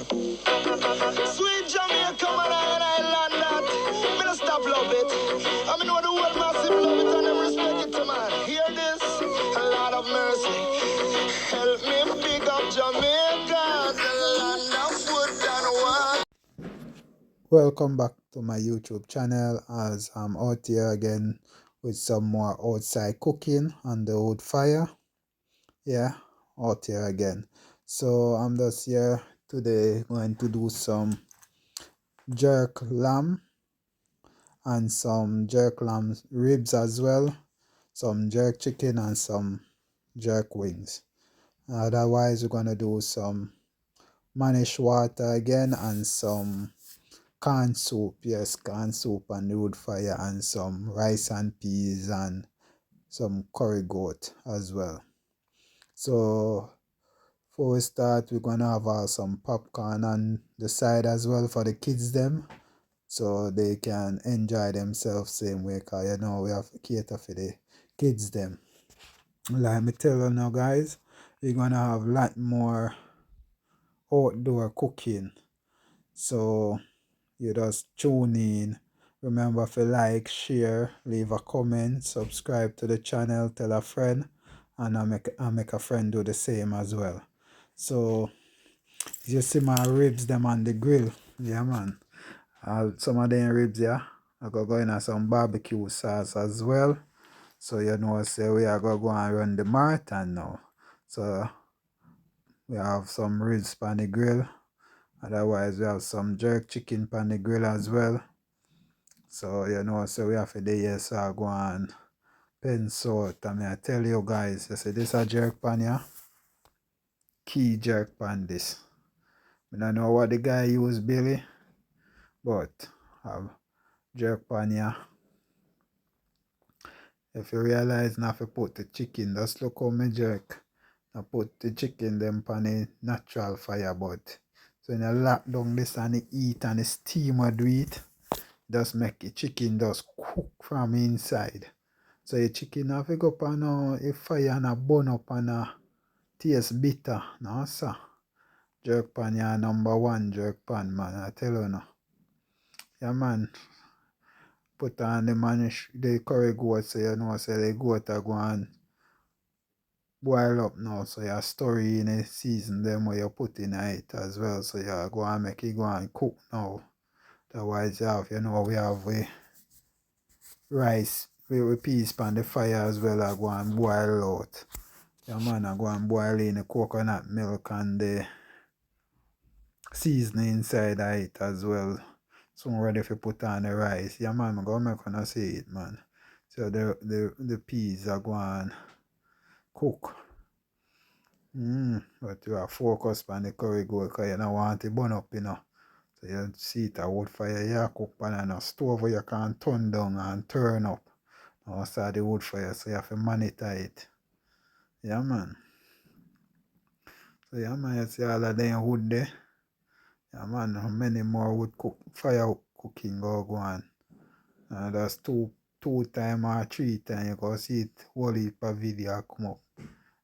Sweet Jamaica, man, I land that. Me no stop love it. I mean, know the world massive love it and them respect it, to man. Hear this? A lot of mercy. Help me big up Jamaica, the land of wood and wine. Welcome back to my YouTube channel as I'm out here again with some more outside cooking on the wood fire. Yeah, out here again. So I'm just here today going to do some jerk lamb and some jerk lamb ribs as well, some jerk chicken and some jerk wings. Otherwise we're gonna do some manish water again and some canned soup, yes, canned soup on the wood fire and some rice and peas and some curry goat as well. So before we start, we're gonna have some popcorn on the side as well for the kids them, so they can enjoy themselves same way, cause you know we have to cater for the kids them. Like me tell you now guys, we're gonna have a lot more outdoor cooking. So you just tune in. Remember to like, share, leave a comment, subscribe to the channel, tell a friend, and I make a friend do the same as well. So you see my ribs them on the grill. Yeah man. Some of them ribs, yeah, I go in some barbecue sauce as well. So you know say we are gonna go and run the marathon now. So we have some ribs on the grill. Otherwise we have some jerk chicken on the grill as well. So you know, so we have to do here, so I go and pencil out. I mean, I tell you guys, you see this a jerk pan here, key jerk pan this. I don't know what the guy used Billy, but have jerk pan here. If you realize not to put the chicken, just look how me jerk. I put the chicken them pan a natural fire, but so when you lock down this and it eat and the steamer do it, just make the chicken just cook from inside. So your chicken have to go up on a fire and a burn up and a taste bitter. No sir. Jerk pan ya number one jerk pan man, I tell you now. Yeah man. Put on the curry goat, so you know so the goat are going boil up now. So you stir in the season them where you put in it as well. So you go and make it go and cook now. Otherwise you have, you know, we have rice with peas on the fire as well. I go and boil out. Yeah man, I go and boil in the coconut milk and the seasoning inside of it as well. So I'm ready to put on the rice. Yeah man, I'm gonna make one see it man. So the peas are going cook. But you are focused on the curry goat because you don't want it burn up, you know. So you see it a wood fire, you cook on a stove where you can turn down and turn up. Outside the wood fire, so you have to monitor it. Yeah man. So yeah man, you see all of them wood there. Yeah man, how many more wood fire cooking go on. That's two time or three time you go see it whole heap of video come up.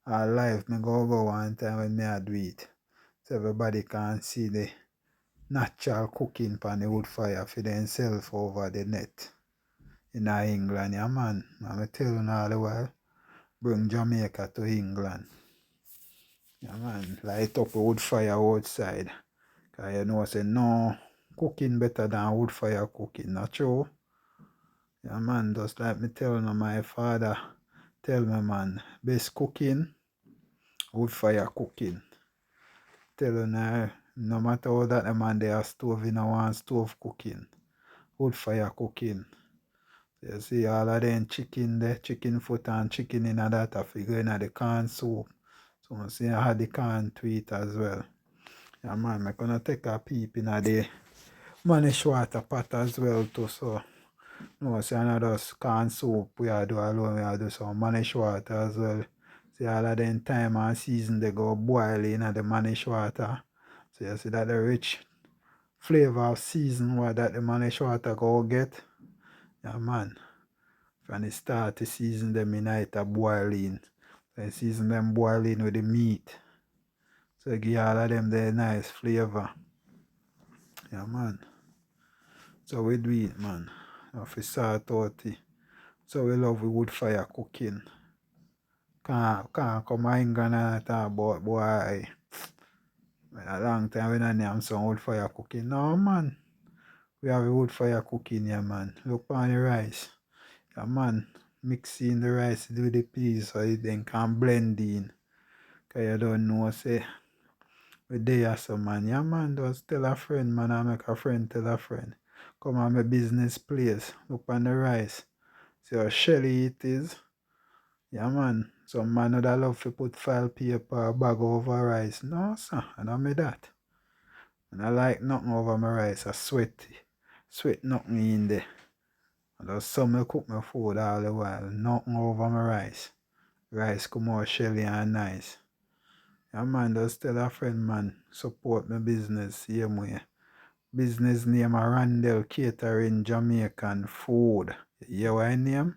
Live me go one time when me I do it. So everybody can see the natural cooking pan the wood fire for themselves over the net. In England, yeah man. I'm telling you all the while. Bring Jamaica to England. Yeah man, light up a wood fire outside. Cause you know say no cooking better than wood fire cooking, not true? Yeah man, just like me telling my father tell me man, best cooking, wood fire cooking. Telling her no matter how that the man there stove in a one stove cooking, wood fire cooking. You see all of them chicken there, chicken foot and chicken in that I figure in the canned soup. So I see I had the canned to eat as well. Yeah man, I'm gonna take a peep in the manish water pot as well too. So no, see I just canned soup we are do alone, we are do some manish water as well. See all of them time and season they go boil in the manish water. So you see that the rich flavor of season what that the manish water go get. Yeah man. From the start to season them in it a boiling. So season them boiling with the meat. So give all of them the nice flavor. Yeah, man. So we do it, man. If we sort out it. So we love the wood fire cooking. Can't come England and talk about boy. A long time we don't have some wood fire cooking. No, man. We have a wood fire cooking here, man. Look on the rice. Yeah, man. Mixing the rice with the peas so it then can blend in. Because you don't know, say, we there, so man. Yeah, man. Just tell a friend, man. I make a friend tell a friend. Come on my business place. Look on the rice. See how shelly it is. Yeah, man. Some man would love to put file paper bag over rice. No, sir. I don't make that. And I like nothing over my rice. I sweat. Sweat nothing in there. And just some me cook my food all the while. Nothing over my rice. Rice come out shelly and nice. Yeah, man. Just tell a friend, man. Support my business. Same way. Business name a Randall Catering Jamaican Food. You hear what I name?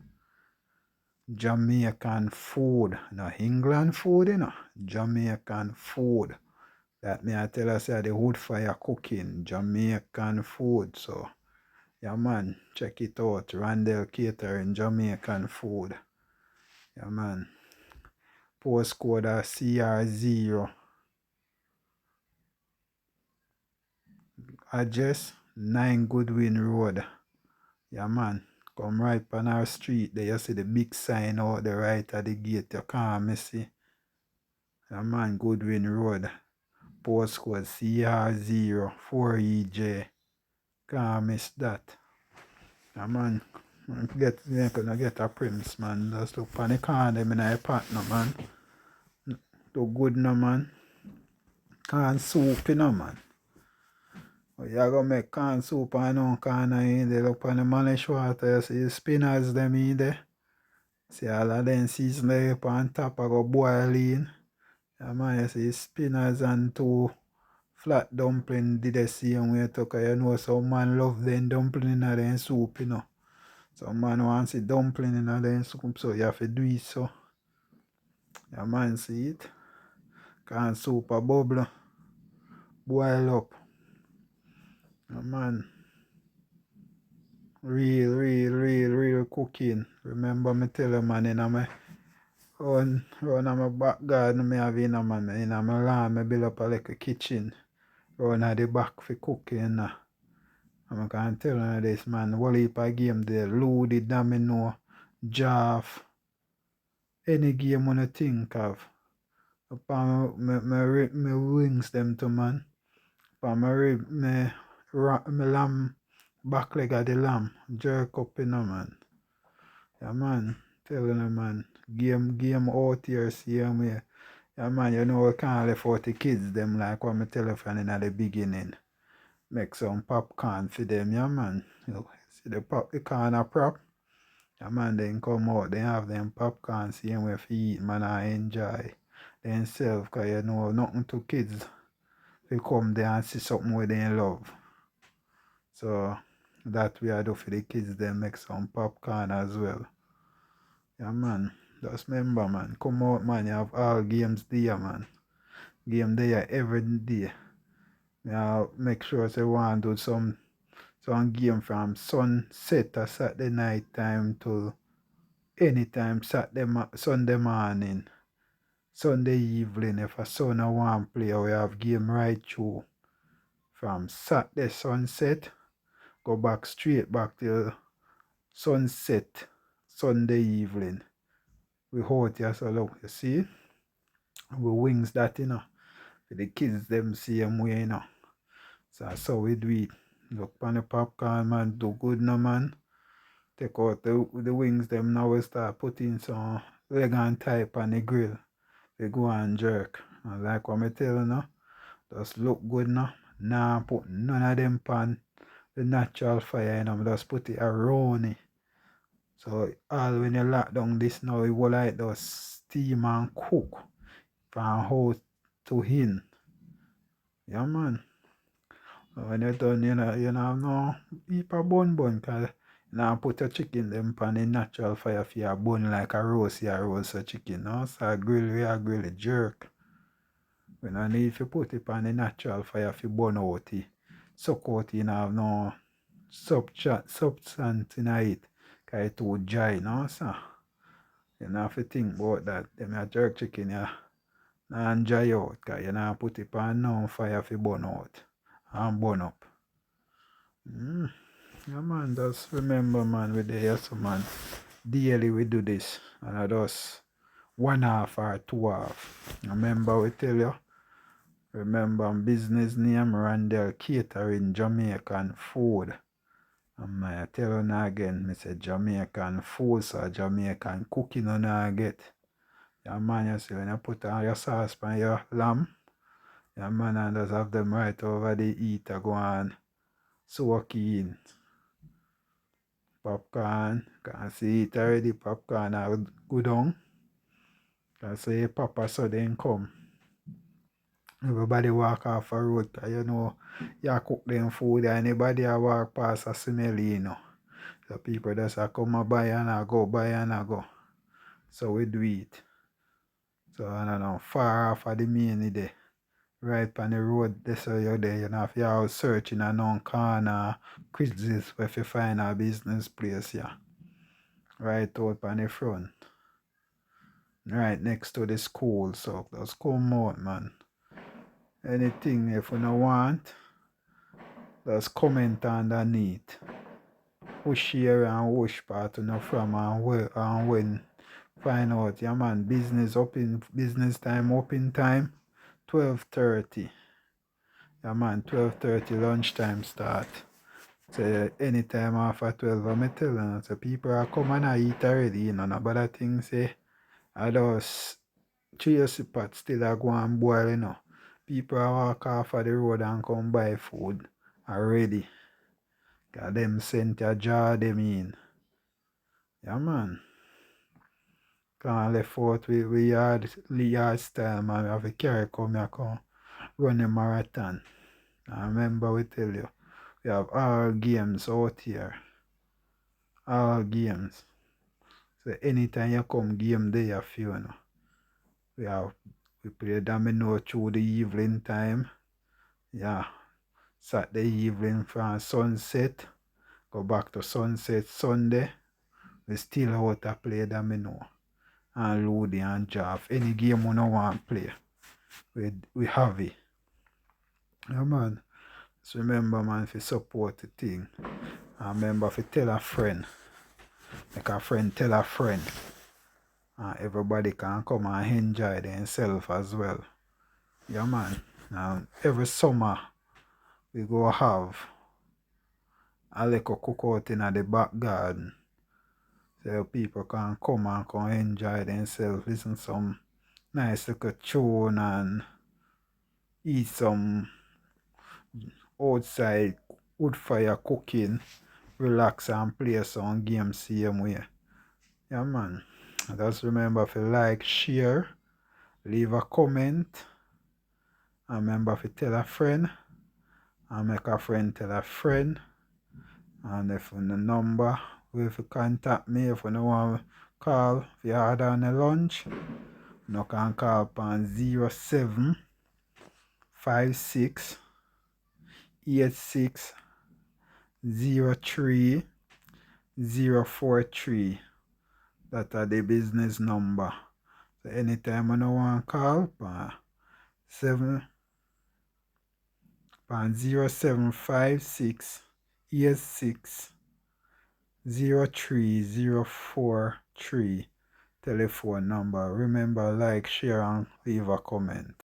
Jamaican food. No England food, you know. Jamaican food. That me I tell us the wood fire cooking. Jamaican food. So yeah, man, check it out. Randall Catering Jamaican food. Yeah, man. Postcode CR0. Address 9 Goodwin Road. Yeah, man. Come right on our street there. You see the big sign out the right at the gate. You can't miss it. Yeah, man. Goodwin Road. Postcode CR04EJ. Can't miss that. Yeah, man. You're gonna get a Prince, man. Just look on the corner in my partner, man. Look good, no, man. Can soup, you know, man. Oh, you gonna make can soup and no corner in there. Look on the manish water. You see the spinners them in there. See all of them seasoning up on top. I go boil in. Yeah, man. You see spinners and two flat dumpling did the same way too, cause you know some man love them dumpling in their soup, you know. Some man wants the dumpling in their soup, so you have to do it so. Yeah, man, see it? Can soup a bubble, boil up. Yeah, man. Real cooking. Remember me tell you, man, in my run my back garden me have in man, in my land me build up a little kitchen. Run at the back for cooking. I can tell you this, man. Whole heap of game there. Loaded, domino, Jaff. Any game when you think of. Upon me wings them to, man. Upon my rib, me lamb, back leg of the lamb. Jerk up, you know, man. Yeah, man. Telling you, man. Game out here, same way. Yeah, man, you know we can't left out the kids, them like what me tell you from in the beginning. Make some popcorn for them, yeah, man. You know, see the popcorn a prop. Yeah, man, then come out, they have them popcorn, same way for eat, man, I enjoy themselves, because you know, nothing to kids. They come there and see something where they love. So, that we do for the kids, they make some popcorn as well. Yeah, man. Just remember, man, come out, man, you have all games there, man. Game there every day. Yeah, make sure you want to do some game from sunset or Saturday night time to anytime Sunday morning, Sunday evening. If a son want to play, we have game right through from Saturday sunset, go back straight back till sunset Sunday evening. We hold here, so look, you see, we wings that, you know, for the kids them same way, you know. So that's how we do it. Look on the popcorn, man, do good no, man. Take out the wings them now, we start putting some leg and type on the grill. They go and jerk. And like what I tell you now, just look good now. Nah, put none of them pan the natural fire, you know, just put it around it. So all when you lock down this now, it will like just steam and cook from house to in. Yeah, man. When you're done, you know have no heap of bun, because you know, put your chicken them pan the natural fire for your bun like a roast a chicken. No, so a grill a jerk. We don't need to put it on the natural fire for bun out it. suck out, you know, have no substance in it. Because it too dry, no, sir. You don't have to think about that. Them a jerk chicken, yeah. And dry out, because you not put it on no fire for burn out and burn up. Yeah, man, just remember, man, we there, so, man. Daily we do this, and I just 1/2 or 2/2. Remember we tell you, remember business name Randall Catering Jamaican Food. And I tell you now again, I say Jamaican food, so Jamaican cooking on I get. Yeah, man, you see when you put on your sauce on your lamb, yeah, man, and just have them right over the heater go on soak in. Popcorn, can see it already, popcorn are go down. Can say papa so then come. Everybody walk off a road, cause you know you cook them food and anybody a walk past a smell, you know. So people just a come a buy and a go, buy and a go. So we do it. So I don't know, far off of the main day. Right on the road, this way you're there, you know, if you're out searching a non corner, Craigslist where you find a business place, yeah. Right out on the front. Right next to the school, so just come out, man. Anything if you don't want, just comment underneath. Who share and which part you know from and where and when. Find out, yeah man, business time open time 12:30. Yeah man, 12:30 lunchtime start. So anytime after 12, I'm telling you, so people are coming and eat already, you know, but I think say I just chase pot still a go and boil, you know. People are walk off of the road and come buy food already. Cause them sent a jar them in. Yeah man. Can't left out with yard style, man. We have to carry come here, come run a marathon. I remember we tell you, we have all games out here. All games. So anytime you come game there, you know. We play domino through the evening time. Yeah. Saturday evening from sunset. Go back to sunset Sunday. We still out to play domino. And Ludi and Jaff. Any game we don't want to play. We have it. Yeah man. Just remember man if you support the thing. And remember if you tell a friend. Make a friend tell a friend. And everybody can come and enjoy themselves as well. Yeah man. Now every summer we go have a little cookout in the back garden. So people can come and come enjoy themselves, listen some nice little tune and eat some outside wood fire cooking, relax and play some games same way. Yeah man. Just remember to like, share, leave a comment, and remember to tell a friend, and make a friend tell a friend. And if you the number, if you contact me, if you don't want to call, if you order on a lunch, you can call upon 0756 86 03 043. That's the business number. So anytime you want to call, 0756 86 03043 telephone number. Remember, like, share, and leave a comment.